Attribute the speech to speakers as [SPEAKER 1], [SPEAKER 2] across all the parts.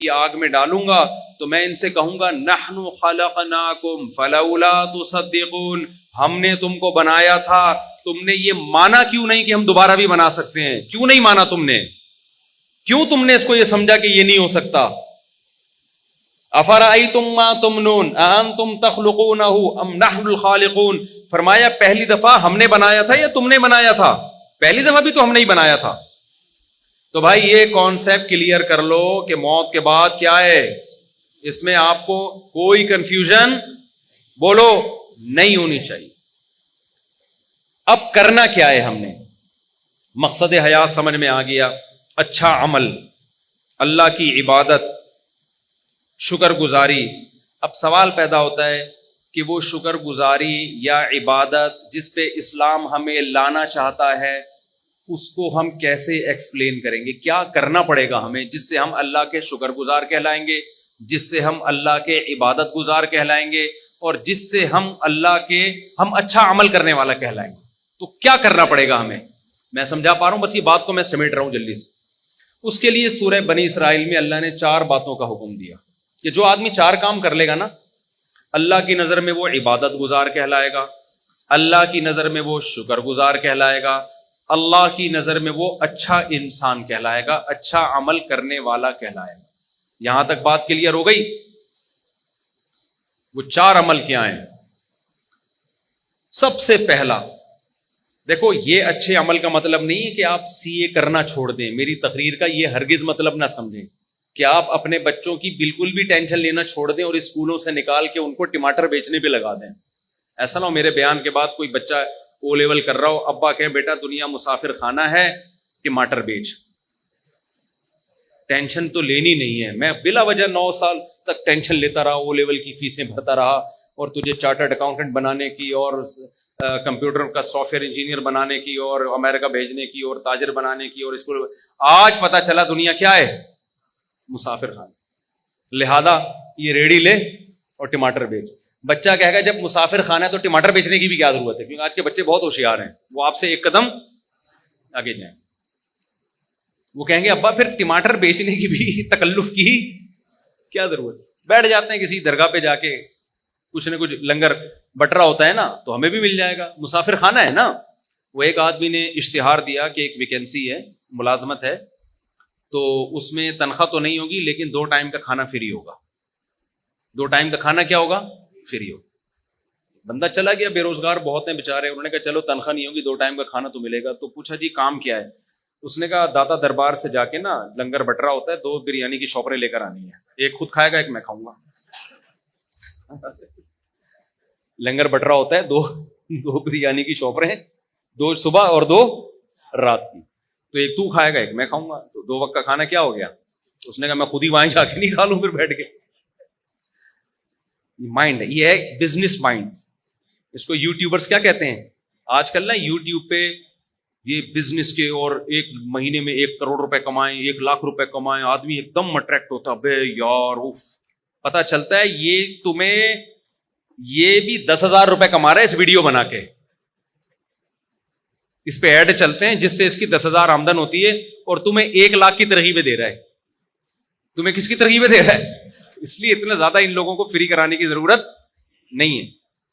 [SPEAKER 1] آگ میں ڈالوں گا تو میں ان سے کہوں گا نحن خلقناکم فلولا تصدقون، ہم نے تم کو بنایا تھا، تم نے یہ مانا کیوں نہیں کہ ہم دوبارہ بھی بنا سکتے ہیں؟ کیوں نہیں مانا تم نے؟ کیوں تم نے اس کو یہ سمجھا کہ یہ نہیں ہو سکتا؟ افرأیتم ما تمنون اانتم تخلقونہ ام نحن الخالقون، فرمایا پہلی دفعہ ہم نے بنایا تھا یا تم نے بنایا تھا؟ پہلی دفعہ بھی تو ہم نے ہی بنایا تھا۔ تو بھائی یہ کانسیپٹ کلیئر کر لو کہ موت کے بعد کیا ہے، اس میں آپ کو کوئی کنفیوژن بولو نہیں ہونی چاہیے۔ اب کرنا کیا ہے ہم نے؟ مقصد حیات سمجھ میں آ گیا، اچھا عمل، اللہ کی عبادت، شکر گزاری۔ اب سوال پیدا ہوتا ہے کہ وہ شکر گزاری یا عبادت جس پہ اسلام ہمیں لانا چاہتا ہے اس کو ہم کیسے ایکسپلین کریں گے؟ کیا کرنا پڑے گا ہمیں جس سے ہم اللہ کے شکر گزار کہلائیں گے، جس سے ہم اللہ کے عبادت گزار کہلائیں گے، اور جس سے ہم اللہ کے ہم اچھا عمل کرنے والا کہلائیں گے؟ تو کیا کرنا پڑے گا ہمیں؟ میں سمجھا پا رہا ہوں؟ بس یہ بات کو میں سمیٹ رہا ہوں جلدی سے۔ اس کے لیے سورہ بنی اسرائیل میں اللہ نے 4 باتوں کا حکم دیا کہ جو آدمی 4 کام کر لے گا نا، اللہ کی نظر میں وہ عبادت گزار کہلائے گا، اللہ کی نظر میں وہ شکر گزار کہلائے گا، اللہ کی نظر میں وہ اچھا انسان کہلائے گا، اچھا عمل کرنے والا کہلائے گا۔ یہاں تک بات کلیئر ہو گئی؟ وہ 4 عمل کیا ہیں؟ سب سے پہلا دیکھو، یہ اچھے عمل کا مطلب نہیں ہے کہ آپ سی اے کرنا چھوڑ دیں، میری تقریر کا یہ ہرگز مطلب نہ سمجھیں کہ آپ اپنے بچوں کی بالکل بھی ٹینشن لینا چھوڑ دیں اور اسکولوں سے نکال کے ان کو ٹماٹر بیچنے پہ لگا دیں۔ ایسا نہ ہو میرے بیان کے بعد کوئی بچہ او لیول کر رہا ہو، ابا کہیں بیٹا دنیا مسافر خانہ ہے، ٹماٹر بیچ۔ ٹینشن تو لینی نہیں ہے۔ میں بلا وجہ 9 سال تک ٹینشن لیتا رہا، او لیول کی فیسیں بھرتا رہا، اور تجھے چارٹرڈ اکاؤنٹنٹ بنانے کی اور کمپیوٹر کا سافٹ ویئر انجینئر بنانے کی اور امریکہ بھیجنے کی اور تاجر بنانے کی، اور اسکول آج پتا چلا دنیا کیا ہے؟ مسافر خانہ۔ لہذا یہ ریڑھی لے اور ٹماٹر بیچ۔ بچہ کہے گا جب مسافر خانہ ہے تو ٹماٹر بیچنے کی بھی کیا ضرورت ہے؟ کیونکہ آج کے بچے بہت ہوشیار ہیں، وہ آپ سے ایک قدم آگے جائیں۔ وہ کہیں گے ابا پھر ٹماٹر بیچنے کی بھی تکلف کی کیا ضرورت ہے؟ بیٹھ جاتے ہیں کسی درگاہ پہ جا کے، کچھ نہ کچھ لنگر بٹ رہا ہوتا ہے نا، تو ہمیں بھی مل جائے گا، مسافر خانہ ہے نا۔ وہ ایک آدمی نے اشتہار دیا کہ ایک ویکینسی ہے، ملازمت ہے، تو اس میں تنخواہ تو نہیں ہوگی لیکن 2 ٹائم کا کھانا فری ہوگا۔ 2 ٹائم کا کھانا کیا ہوگا؟ فری ہوگا۔ بندہ چلا گیا، بے روزگار بہت ہیں بیچارے، انہوں نے کہا چلو تنخواہ نہیں ہوگی 2 ٹائم کا کھانا تو ملے گا۔ تو پوچھا جی کام کیا ہے؟ اس نے کہا داتا دربار سے جا کے نا لنگر بٹ رہا ہوتا ہے، 2 بریانی کی شاپریں لے کر آنی ہے، ایک خود کھائے گا ایک میں کھاؤں گا۔ لنگر بٹ رہا ہوتا ہے، 2 بریانی کی شاپریں، 2 صبح اور 2 رات کی، تو ایک تو کھائے گا ایک میں کھاؤں گا، تو 2 وقت کا کھانا کیا ہو گیا؟ اس نے کہا میں خود ہی وہاں جا کے نہیں کھا لوں پھر بیٹھ کے۔ مائنڈ ہے، یہ ہے بزنس مائنڈ، اس کو یوٹیوبرز کیا کہتے ہیں آج کل نا؟ یوٹیوب پہ یہ بزنس کے، اور ایک مہینے میں 1 کروڑ روپے کمائیں، 1 لاکھ روپے کمائیں، آدمی ایک دم اٹریکٹ ہوتا، بے یار اف، پتا چلتا ہے یہ تمہیں یہ بھی 10,000 روپے کما رہا ہے اس ویڈیو بنا کے، اس پہ ایڈ چلتے ہیں جس سے اس کی 10,000 آمدن ہوتی ہے، اور تمہیں 1 لاکھ کی ترغیبیں دے رہا ہے۔ تمہیں کس کی ترغیبیں دے رہا ہے؟ اس لیے اتنا زیادہ ان لوگوں کو فری کرانے کی ضرورت نہیں ہے۔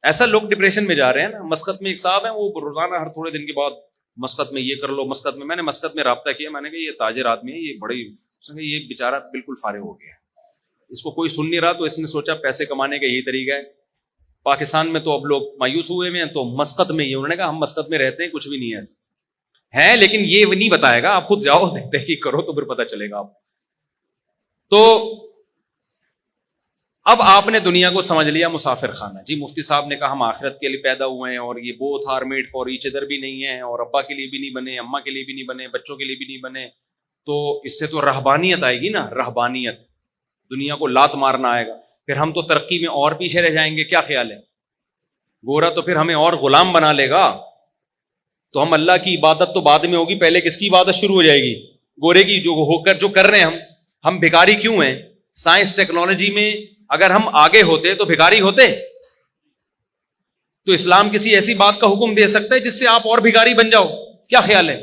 [SPEAKER 1] ایسا لوگ ڈپریشن میں جا رہے ہیں نا۔ مسقط میں ایک صاحب ہیں، وہ روزانہ ہر تھوڑے دن کے بعد مسقط میں یہ کر لو، مسقط میں نے مسقط میں رابطہ کیا، میں نے کہا یہ تاجر آدمی ہے، یہ بڑی، اس نے کہا یہ بیچارہ بالکل فارغ ہو گیا، اس کو کوئی سن نہیں رہا، تو اس نے سوچا پیسے کمانے کا یہی طریقہ ہے۔ پاکستان میں تو اب لوگ مایوس ہوئے ہیں، تو مسقط میں ہی، انہوں نے کہا ہم مسقط میں رہتے ہیں، کچھ بھی نہیں ہے ایسا ہے، لیکن یہ نہیں بتائے گا، آپ خود جاؤ تحقیق کرو تو پھر پتہ چلے گا آپ۔ تو اب آپ نے دنیا کو سمجھ لیا مسافر خانہ۔ جی مفتی صاحب نے کہا ہم آخرت کے لیے پیدا ہوئے ہیں، اور یہ both are made for each other بھی نہیں ہے، اور ابا کے لیے بھی نہیں بنے، اماں کے لیے بھی نہیں بنے، بچوں کے لیے بھی نہیں بنے، تو اس سے تو رہبانیت آئے گی نا، رہبانیت، دنیا کو لات مارنا آئے گا، پھر ہم تو ترقی میں اور پیچھے رہ جائیں گے۔ کیا خیال ہے؟ گورا تو پھر ہمیں اور غلام بنا لے گا، تو ہم اللہ کی عبادت تو بعد میں ہوگی، پہلے کس کی عبادت شروع ہو جائے گی؟ گورے کی، جو ہو کر جو کر رہے ہیں ہم بھکاری کیوں ہیں؟ سائنس ٹیکنالوجی میں اگر ہم آگے ہوتے تو بھکاری ہوتے؟ تو اسلام کسی ایسی بات کا حکم دے سکتا ہے جس سے آپ اور بھکاری بن جاؤ؟ کیا خیال ہے؟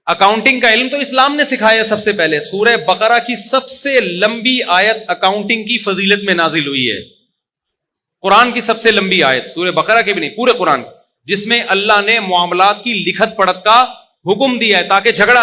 [SPEAKER 1] اکاؤنٹنگ کا علم تو اسلام نے سکھایا سب سے پہلے. سورہ بقرہ کی سب سے لمبی آیت اکاؤنٹنگ کی فضیلت میں نازل ہوئی ہے. قرآن کی سب سے لمبی آیت, سورہ بقرہ کی بھی نہیں, پورے قرآن, جس میں اللہ نے معاملات کی لکھت پڑھت کا حکم دیا ہے تاکہ جھگڑا